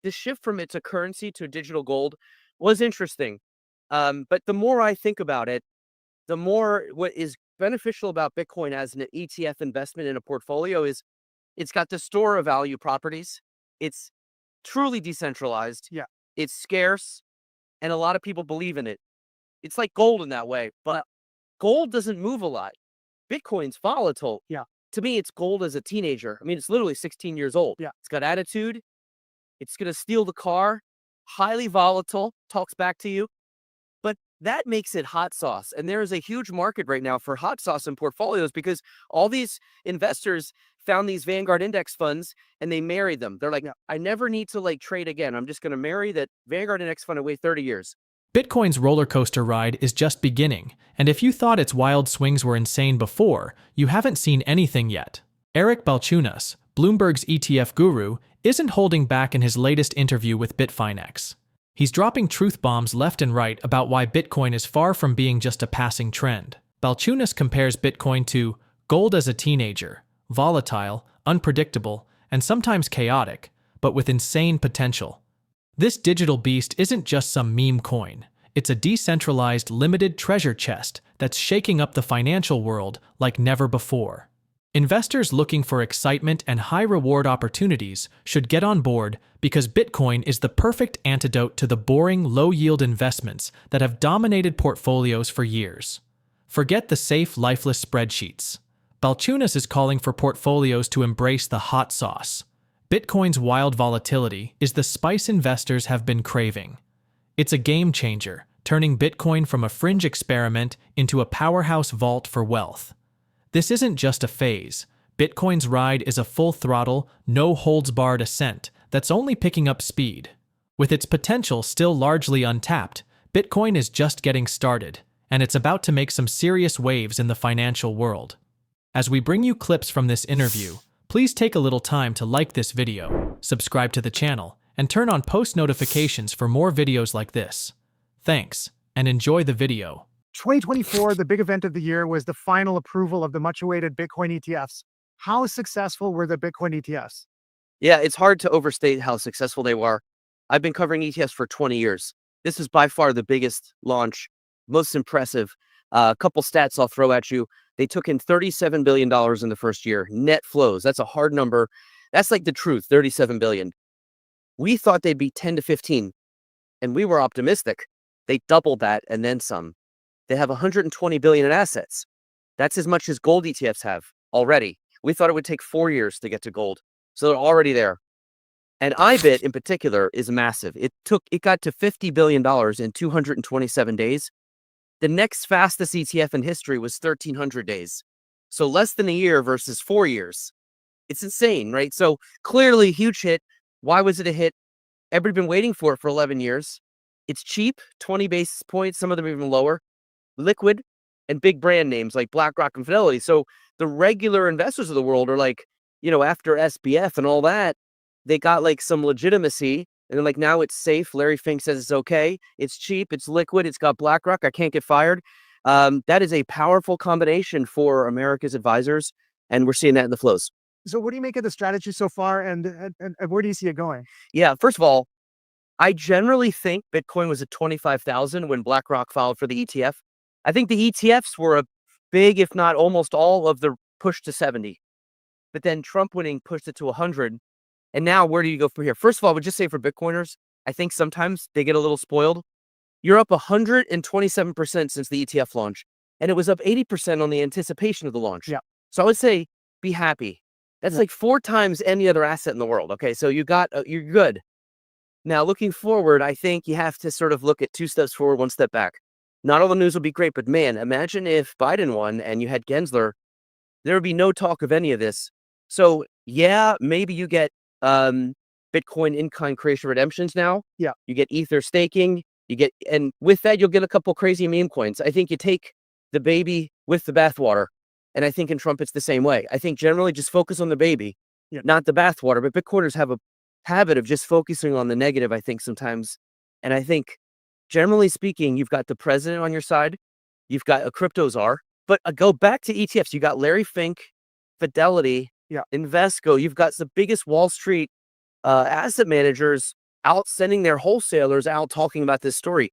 the shift from it's a currency to digital gold was interesting. But the more I think about it, the more what is beneficial about Bitcoin as an ETF investment in a portfolio is it's got the store of value properties. It's truly decentralized. Yeah. It's scarce, and a lot of people believe in it. It's like gold in that way, but gold doesn't move a lot. Bitcoin's volatile. Yeah. To me, it's gold as a teenager. I mean, it's literally 16 years old. Yeah. It's got attitude. It's going to steal the car. Highly volatile. Talks back to you. But that makes it hot sauce. And there is a huge market right now for hot sauce in portfolios because all these investors found these Vanguard index funds and they married them. They're like, Yeah. I never need to like trade again. I'm just going to marry that Vanguard index fund and wait 30 years. Bitcoin's roller coaster ride is just beginning, and if you thought its wild swings were insane before, you haven't seen anything yet. Eric Balchunas, Bloomberg's ETF guru, isn't holding back in his latest interview with Bitfinex. He's dropping truth bombs left and right about why Bitcoin is far from being just a passing trend. Balchunas compares Bitcoin to gold as a teenager, volatile, unpredictable, and sometimes chaotic, but with insane potential. This digital beast isn't just some meme coin. It's a decentralized, limited treasure chest that's shaking up the financial world like never before. Investors looking for excitement and high-reward opportunities should get on board because Bitcoin is the perfect antidote to the boring, low-yield investments that have dominated portfolios for years. Forget the safe, lifeless spreadsheets. Balchunas is calling for portfolios to embrace the hot sauce. Bitcoin's wild volatility is the spice investors have been craving. It's a game changer, turning Bitcoin from a fringe experiment into a powerhouse vault for wealth. This isn't just a phase. Bitcoin's ride is a full-throttle, no-holds-barred ascent that's only picking up speed. With its potential still largely untapped, Bitcoin is just getting started, and it's about to make some serious waves in the financial world. As we bring you clips from this interview, please take a little time to like this video, subscribe to the channel, and turn on post notifications for more videos like this. Thanks, and enjoy the video. 2024, the big event of the year, was the final approval of the much-awaited Bitcoin ETFs. How successful were the Bitcoin ETFs? Yeah, it's hard to overstate how successful they were. I've been covering ETFs for 20 years. This is by far the biggest launch, most impressive. A couple stats I'll throw at you. They took in $37 billion in the first year. Net flows. That's a hard number. That's like the truth, $37 billion. We thought they'd be 10 to 15, and we were optimistic. They doubled that and then some. They have 120 billion in assets. That's as much as gold ETFs have already. We thought it would take 4 years to get to gold. So they're already there. And IBIT in particular is massive. It got to $50 billion in 227 days. The next fastest ETF in history was 1,300 days. So less than a year versus 4 years. It's insane, right? So clearly huge hit. Why was it a hit? Everybody's been waiting for it for 11 years. It's cheap, 20 basis points, some of them even lower. Liquid, and big brand names like BlackRock and Fidelity. So the regular investors of the world are like, after SBF and all that, they got like some legitimacy. And they're like, now it's safe. Larry Fink says it's okay. It's cheap. It's liquid. It's got BlackRock. I can't get fired. That is a powerful combination for America's advisors. And we're seeing that in the flows. So what do you make of the strategy so far, and where do you see it going? Yeah, first of all, I generally think Bitcoin was at 25,000 when BlackRock filed for the ETF. I think the ETFs were a big, if not almost all of the push to 70. But then Trump winning pushed it to 100. And now where do you go from here? First of all, I would just say for Bitcoiners, I think sometimes they get a little spoiled. You're up 127% since the ETF launch. And it was up 80% on the anticipation of the launch. Yeah. So I would say be happy. That's like 4 times any other asset in the world. Okay, so you're good. Now, looking forward, I think you have to sort of look at 2 steps forward, 1 step back. Not all the news will be great, but man, imagine if Biden won and you had Gensler, there would be no talk of any of this. So yeah, maybe you get Bitcoin in-kind creation redemptions now. Yeah. You get Ether staking. And with that, you'll get a couple crazy meme coins. I think you take the baby with the bathwater. And I think in Trump, it's the same way. I think generally just focus on the baby, not the bathwater. But Bitcoiners have a habit of just focusing on the negative, I think, sometimes. And I think, generally speaking, you've got the president on your side. You've got a crypto czar. But go back to ETFs. You got Larry Fink, Fidelity, Invesco. You've got the biggest Wall Street asset managers out sending their wholesalers out talking about this story.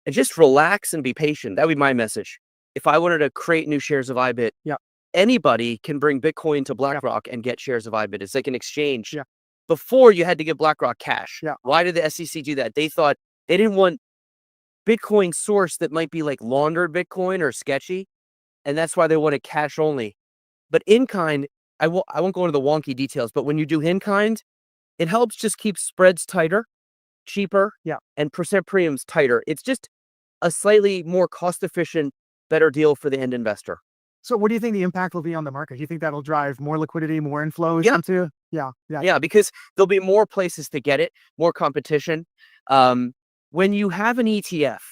And just relax and be patient. That would be my message. If I wanted to create new shares of IBIT, Yeah. anybody can bring Bitcoin to BlackRock and get shares of IBIT. It's like an exchange. Yeah. Before, you had to give BlackRock cash. Yeah. Why did the SEC do that? They thought they didn't want Bitcoin source that might be like laundered Bitcoin or sketchy. And that's why they wanted cash only. But in kind, I won't go into the wonky details, but when you do in kind, it helps just keep spreads tighter, cheaper, Yeah. and percent premiums tighter. It's just a slightly more cost efficient, better deal for the end investor. So what do you think the impact will be on the market? Do you think that'll drive more liquidity, more inflows Yeah. into? Yeah. Yeah, because there'll be more places to get it, more competition. When you have an ETF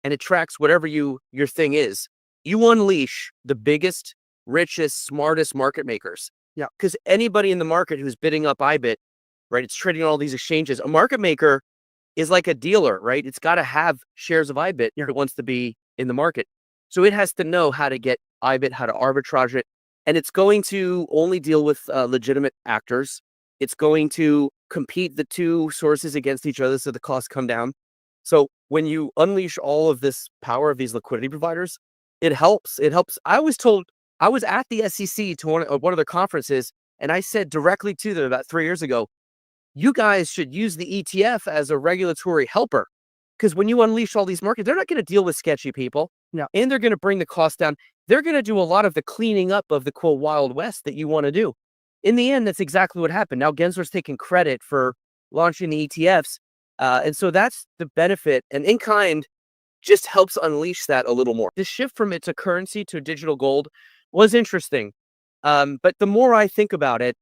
and it tracks whatever your thing is, you unleash the biggest, richest, smartest market makers. Yeah. Because anybody in the market who's bidding up IBIT, right? It's trading on all these exchanges. A market maker is like a dealer, right? It's got to have shares of IBIT if it wants to be in the market. So it has to know how to get IBIT, how to arbitrage it. And it's going to only deal with legitimate actors. It's going to compete the two sources against each other so the costs come down. So when you unleash all of this power of these liquidity providers, it helps. It helps. I was at the SEC to one of their conferences, and I said directly to them about 3 years ago, you guys should use the ETF as a regulatory helper. Because when you unleash all these markets, they're not going to deal with sketchy people. Yeah. And they're going to bring the cost down. They're going to do a lot of the cleaning up of the quote Wild West that you want to do. In the end, that's exactly what happened. Now Gensler's taking credit for launching the ETFs. And so that's the benefit. And in kind just helps unleash that a little more. The shift from it's a currency to digital gold was interesting. But the more I think about it,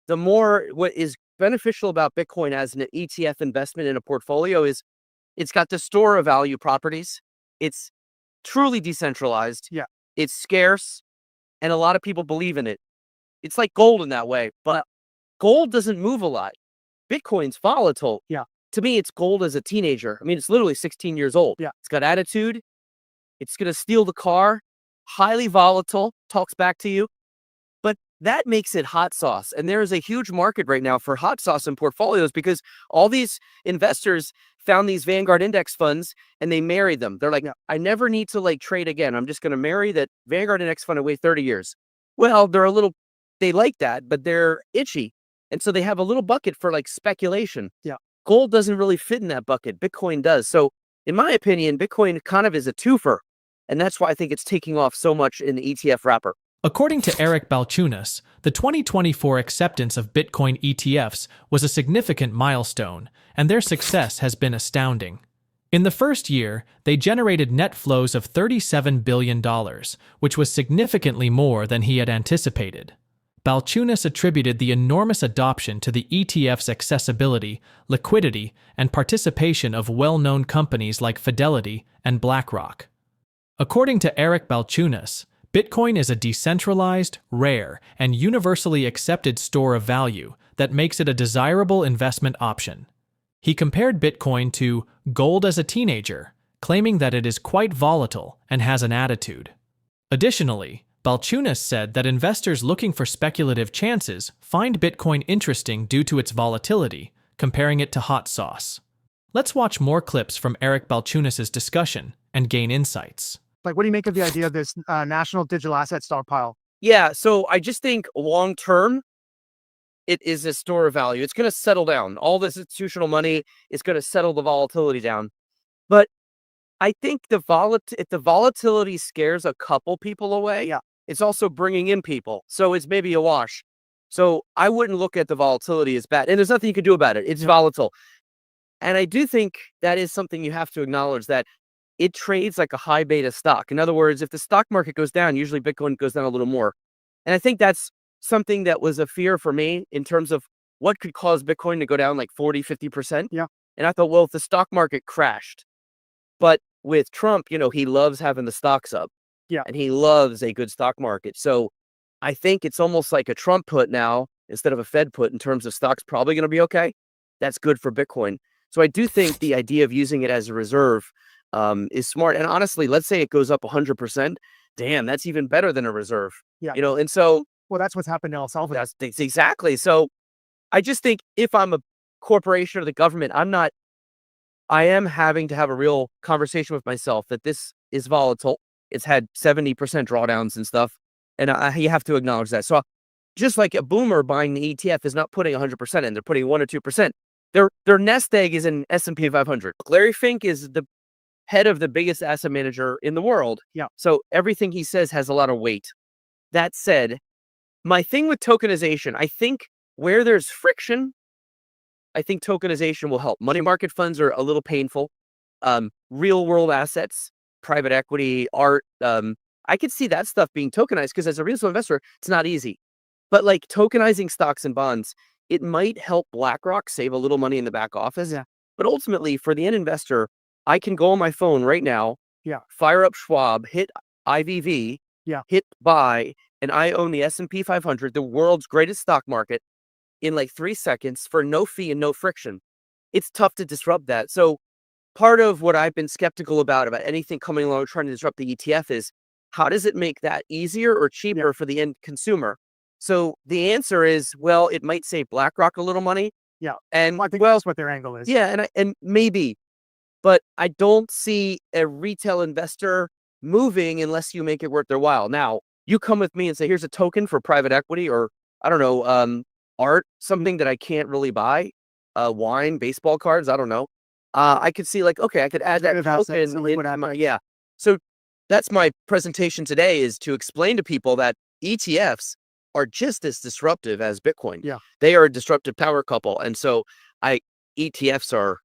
the more what is beneficial about Bitcoin as an ETF investment in a portfolio is it's got the store of value properties. It's truly decentralized. Yeah. It's scarce, and a lot of people believe in it. It's like gold in that way, but gold doesn't move a lot. Bitcoin's volatile. Yeah. To me, it's gold as a teenager. I mean, it's literally 16 years old. Yeah. It's got attitude. It's going to steal the car. Highly volatile. Talks back to you. But that makes it hot sauce. And there is a huge market right now for hot sauce in portfolios because all these investors found these Vanguard index funds and they married them. They're like, Yeah. I never need to like trade again. I'm just going to marry that Vanguard index fund and wait 30 years. Well, they like that, but they're itchy. And so they have a little bucket for like speculation. Yeah. Gold doesn't really fit in that bucket. Bitcoin does. So in my opinion, Bitcoin kind of is a twofer. And that's why I think it's taking off so much in the ETF wrapper. According to Eric Balchunas, the 2024 acceptance of Bitcoin ETFs was a significant milestone, and their success has been astounding. In the first year, they generated net flows of $37 billion, which was significantly more than he had anticipated. Balchunas attributed the enormous adoption to the ETF's accessibility, liquidity, and participation of well-known companies like Fidelity and BlackRock. According to Eric Balchunas, Bitcoin is a decentralized, rare, and universally accepted store of value that makes it a desirable investment option. He compared Bitcoin to gold as a teenager, claiming that it is quite volatile and has an attitude. Additionally, Balchunas said that investors looking for speculative chances find Bitcoin interesting due to its volatility, comparing it to hot sauce. Let's watch more clips from Eric Balchunas' discussion and gain insights. Like, what do you make of the idea of this national digital asset stockpile? Yeah, so I just think long term, it is a store of value. It's going to settle down. All this institutional money is going to settle the volatility down. But I think if the volatility scares a couple people away, Yeah. it's also bringing in people. So it's maybe a wash. So I wouldn't look at the volatility as bad. And there's nothing you can do about it. It's volatile. And I do think that is something you have to acknowledge, that it trades like a high beta stock. In other words, if the stock market goes down, usually Bitcoin goes down a little more. And I think that's something that was a fear for me in terms of what could cause Bitcoin to go down like 40, 50%. Yeah. And I thought, well, if the stock market crashed, but with Trump, he loves having the stocks up. Yeah. And he loves a good stock market. So I think it's almost like a Trump put now instead of a Fed put in terms of stocks probably going to be okay. That's good for Bitcoin. So I do think the idea of using it as a reserve is smart. And honestly, let's say it goes up 100%. Damn, that's even better than a reserve. Yeah. And so Well, that's what's happened in El Salvador. that's exactly. So I just think if I'm a corporation or the government. I am having to have a real conversation with myself that this is volatile. It's had 70% drawdowns and stuff. And you have to acknowledge that. So just like a boomer buying the ETF is not putting 100% in, they're putting 1 or 2%. Their nest egg is in S&P 500. Larry Fink is the head of the biggest asset manager in the world. Yeah. So everything he says has a lot of weight. That said, my thing with tokenization, I think where there's friction, I think tokenization will help. Money market funds are a little painful. Real world assets, private equity, art. I could see that stuff being tokenized because as a real estate investor, it's not easy. But like tokenizing stocks and bonds, it might help BlackRock save a little money in the back office. Yeah. But ultimately, for the end investor, I can go on my phone right now, Yeah. fire up Schwab, hit IVV, Yeah. hit buy, and I own the S&P 500, the world's greatest stock market, in like 3 seconds for no fee and no friction. It's tough to disrupt that. So part of what I've been skeptical about anything coming along trying to disrupt the ETF is how does it make that easier or cheaper for the end consumer? So the answer is, well, it might save BlackRock a little money. Yeah. And Well, I think well, that's what their angle is. yeah, and maybe, but I don't see a retail investor moving unless you make it worth their while. Now, you come with me and say, here's a token for private equity or I don't know, art, something that I can't really buy, wine, baseball cards, I don't know. I could see like, okay, I could add that Creative assets, token liquid into my, assets. yeah. So that's my presentation today is to explain to people that ETFs are just as disruptive as Bitcoin. Yeah. They are a disruptive power couple. And so ETFs are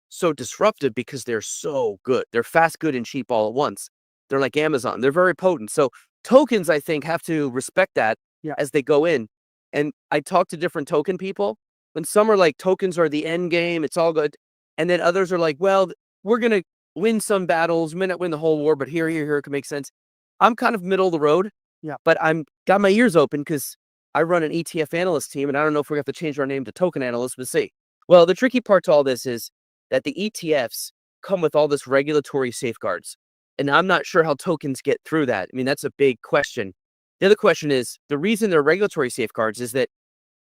so disruptive because they're so good. They're fast, good, and cheap all at once. They're like Amazon. They're very potent. So tokens, I think, have to respect that as they go in. And I talk to different token people. When some are like tokens are the end game, it's all good. And then others are like, well, we're gonna win some battles, may not win the whole war, but here it can make sense. I'm kind of middle of the road. Yeah. But I'm got my ears open because I run an ETF analyst team, and I don't know if we have to change our name to token analyst. We'll see. Well, the tricky part to all this is that the ETFs come with all this regulatory safeguards. And I'm not sure how tokens get through that. I mean, that's a big question. The other question is the reason there are regulatory safeguards is that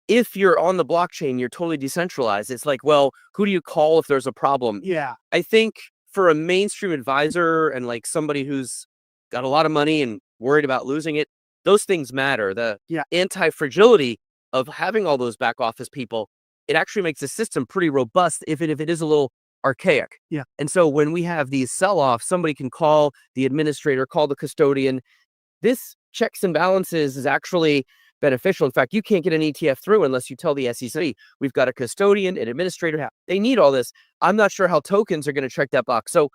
if you're on the blockchain, you're totally decentralized. It's like, well, who do you call if there's a problem? Yeah. I think for a mainstream advisor and like somebody who's got a lot of money and worried about losing it, those things matter. The anti-fragility of having all those back office people, it actually makes the system pretty robust, even if it is a little archaic. Yeah. And so when we have these sell-offs, somebody can call the administrator, call the custodian. This checks and balances is actually beneficial. In fact, you can't get an ETF through unless you tell the SEC, we've got a custodian, an administrator. Yeah. They need all this. I'm not sure how tokens are going to check that box. So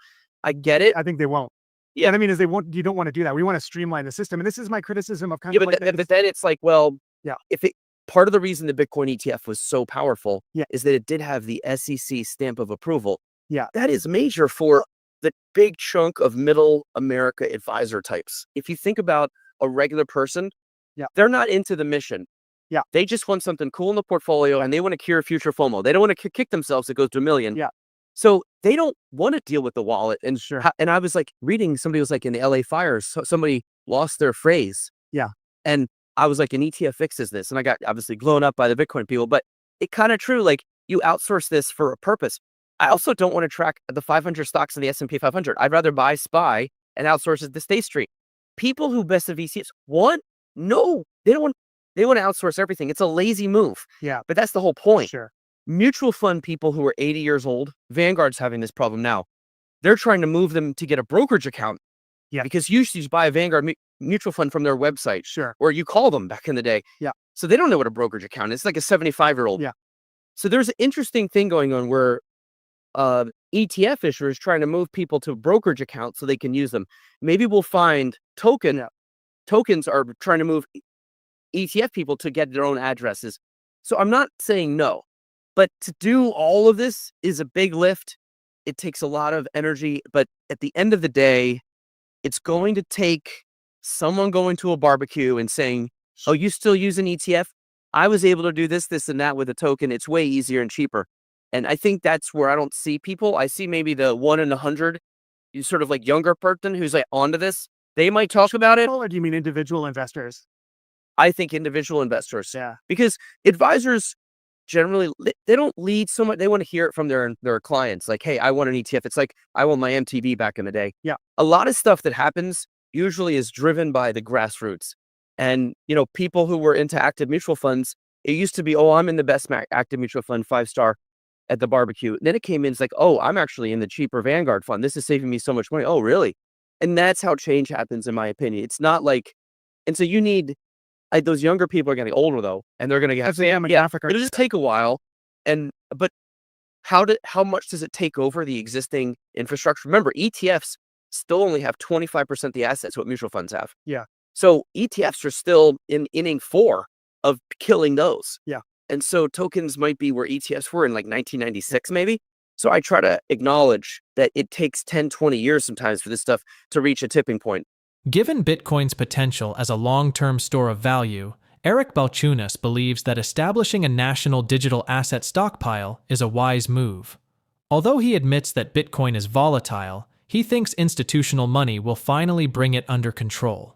I get it. I think they won't. Yeah. And I mean, is you don't want to do that. We want to streamline the system. And this is my criticism of kind Yeah, of like but then it's like, well, Yeah. if it part of the reason the Bitcoin ETF was so powerful Yeah. is that it did have the SEC stamp of approval. Yeah. That is major for the big chunk of middle America advisor types. If you think about a regular person, they're not into the mission. Yeah. They just want something cool in the portfolio and they want to cure future FOMO. They don't want to kick themselves. It goes to $1 million. Yeah. So they don't want to deal with the wallet. And Sure. and I was like reading, somebody was like in the LA fires, somebody lost their phrase. Yeah. And I was like, an ETF fixes this. And I got obviously blown up by the Bitcoin people, but it kind of true. Like you outsource this for a purpose. I also don't want to track the 500 stocks in the S&P 500. I'd rather buy SPY and outsource it to State Street. People who best of ETFs want, no, they want to outsource everything. It's a lazy move. Yeah. But that's the whole point. Sure. Mutual fund people who are 80 years old, Vanguard's having this problem now. They're trying to move them to get a brokerage account. Yeah. Because you used to buy a Vanguard mutual fund from their website. Sure. Or you call them back in the day. Yeah. So they don't know what a brokerage account is. It's like a 75-year-old. Yeah. So there's an interesting thing going on where ETF issuers trying to move people to brokerage accounts so they can use them. Maybe we'll find tokens are trying to move ETF people to get their own addresses. So I'm not saying no, but to do all of this is a big lift. It takes a lot of energy, but at the end of the day, it's going to take someone going to a barbecue and saying, oh, you still use an ETF? I was able to do this, this, and that with a token. It's way easier and cheaper. And I think that's where I don't see people. I see maybe the 1 in 100, you sort of like younger person who's like onto this. They might talk about it. Or do you mean individual investors? I think individual investors. Yeah. Because advisors, generally they don't lead so much. They want to hear it from their clients. Like, hey, I want an ETF. It's like I want my MTV back in the day. Yeah. A lot of stuff that happens usually is driven by the grassroots. And people who were into active mutual funds, it used to be, oh, I'm in the best active mutual fund, 5-star at the barbecue. And then it came in, it's like, oh, I'm actually in the cheaper Vanguard fund. This is saving me so much money. Oh, really? And that's how change happens, in my opinion. It's not like, and so you need those younger people are getting older though, and they're going to get, That's the demographic. it'll just take a while. But how much does it take over the existing infrastructure? Remember, ETFs still only have 25% of the assets what mutual funds have. Yeah. So ETFs are still in inning 4 of killing those. Yeah. And so tokens might be where ETFs were in like 1996, maybe. So I try to acknowledge that it takes 10, 20 years sometimes for this stuff to reach a tipping point. Given Bitcoin's potential as a long-term store of value, Eric Balchunas believes that establishing a national digital asset stockpile is a wise move. Although he admits that Bitcoin is volatile, he thinks institutional money will finally bring it under control.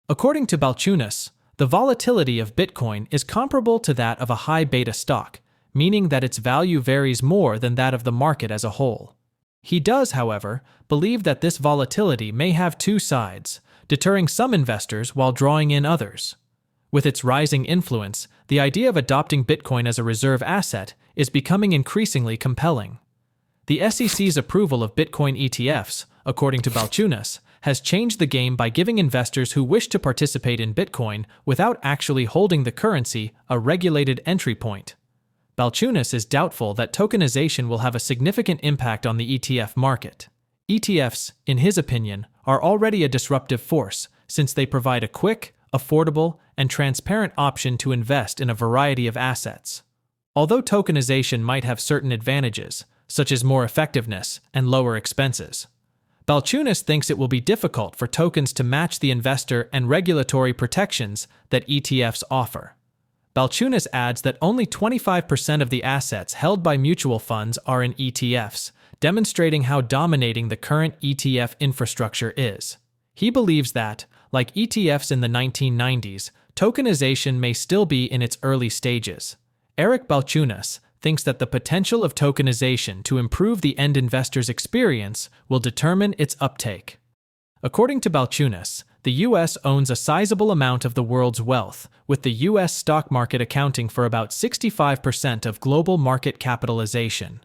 According to Balchunas, the volatility of Bitcoin is comparable to that of a high beta stock, meaning that its value varies more than that of the market as a whole. He does, however, believe that this volatility may have two sides, deterring some investors while drawing in others. With its rising influence, the idea of adopting Bitcoin as a reserve asset is becoming increasingly compelling. The SEC's approval of Bitcoin ETFs, according to Balchunas, has changed the game by giving investors who wish to participate in Bitcoin without actually holding the currency a regulated entry point. Balchunas is doubtful that tokenization will have a significant impact on the ETF market. ETFs, in his opinion, are already a disruptive force since they provide a quick, affordable, and transparent option to invest in a variety of assets. Although tokenization might have certain advantages, such as more effectiveness and lower expenses, Balchunas thinks it will be difficult for tokens to match the investor and regulatory protections that ETFs offer. Balchunas adds that only 25% of the assets held by mutual funds are in ETFs, demonstrating how dominating the current ETF infrastructure is. He believes that, like ETFs in the 1990s, tokenization may still be in its early stages. Eric Balchunas thinks that the potential of tokenization to improve the end investor's experience will determine its uptake. According to Balchunas, the U.S. owns a sizable amount of the world's wealth, with the U.S. stock market accounting for about 65% of global market capitalization.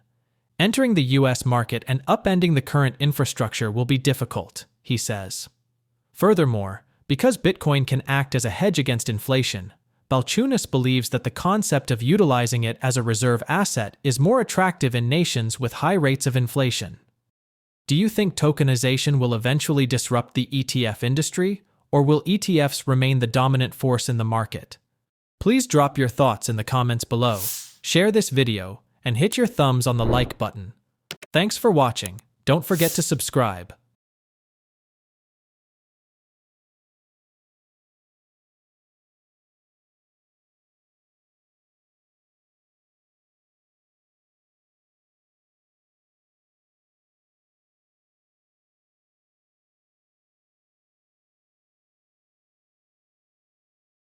Entering the U.S. market and upending the current infrastructure will be difficult, he says. Furthermore, because Bitcoin can act as a hedge against inflation, Balchunas believes that the concept of utilizing it as a reserve asset is more attractive in nations with high rates of inflation. Do you think tokenization will eventually disrupt the ETF industry, or will ETFs remain the dominant force in the market? Please drop your thoughts in the comments below, share this video, and hit your thumbs on the like button. Thanks for watching. Don't forget to subscribe.